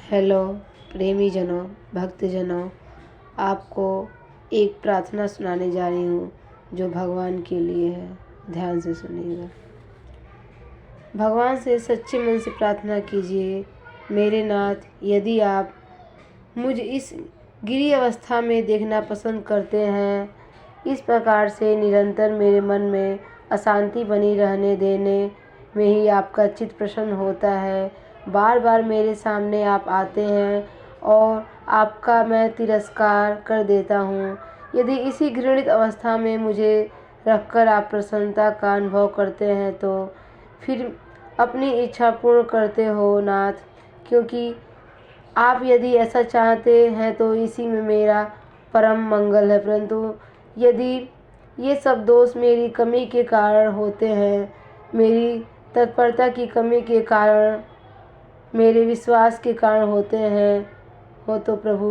Hello प्रेमी जनों, भक्तजनों, आपको एक प्रार्थना सुनाने जा रही हूँ जो भगवान के लिए है। ध्यान से सुनिएगा। भगवान से सच्चे मन से प्रार्थना कीजिए, मेरे नाथ, यदि आप मुझ इस गिरी अवस्था में देखना पसंद करते हैं, इस प्रकार से निरंतर मेरे मन में अशांति बनी रहने देने में ही आपका चित्त प्रसन्न होता है। बार बार मेरे सामने आप आते हैं और आपका मैं तिरस्कार कर देता हूँ। यदि इसी घृणित अवस्था में मुझे रखकर आप प्रसन्नता का अनुभव करते हैं तो फिर अपनी इच्छा पूर्ण करते हो नाथ, क्योंकि आप यदि ऐसा चाहते हैं तो इसी में मेरा परम मंगल है। परंतु यदि ये सब दोष मेरी कमी के कारण होते हैं, मेरी तत्परता की कमी के कारण, मेरे विश्वास के कारण होते हैं हो तो प्रभु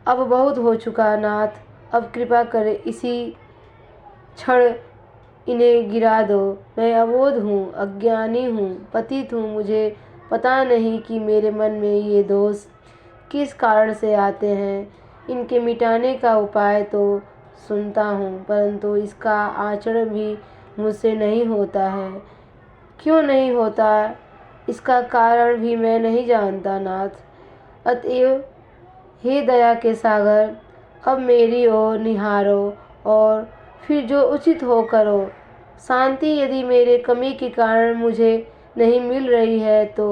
अब बहुत हो चुका नाथ, अब कृपा करें इसी क्षण इन्हें गिरा दो। मैं अबोध हूँ, अज्ञानी हूँ, पतित हूँ। मुझे पता नहीं कि मेरे मन में ये दोष किस कारण से आते हैं। इनके मिटाने का उपाय तो सुनता हूँ, परंतु इसका आचरण भी मुझसे नहीं होता है। क्यों नहीं होता, इसका कारण भी मैं नहीं जानता नाथ। अतएव हे दया के सागर, अब मेरी ओर निहारो और फिर जो उचित हो करो। शांति यदि मेरे कमी के कारण मुझे नहीं मिल रही है तो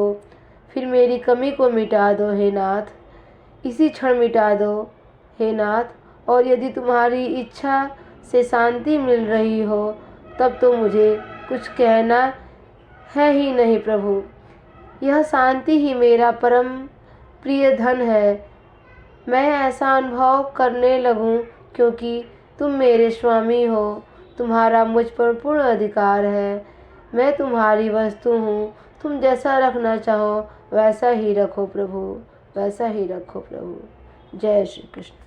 फिर मेरी कमी को मिटा दो हे नाथ, इसी क्षण मिटा दो हे नाथ। और यदि तुम्हारी इच्छा से शांति मिल रही हो तब तो मुझे कुछ कहना है ही नहीं प्रभु। यह शांति ही मेरा परम प्रिय धन है। मैं ऐसा अनुभव करने लगूं क्योंकि तुम मेरे स्वामी हो, तुम्हारा मुझ पर पूर्ण अधिकार है। मैं तुम्हारी वस्तु हूँ, तुम जैसा रखना चाहो वैसा ही रखो प्रभु, वैसा ही रखो प्रभु। जय श्री कृष्ण।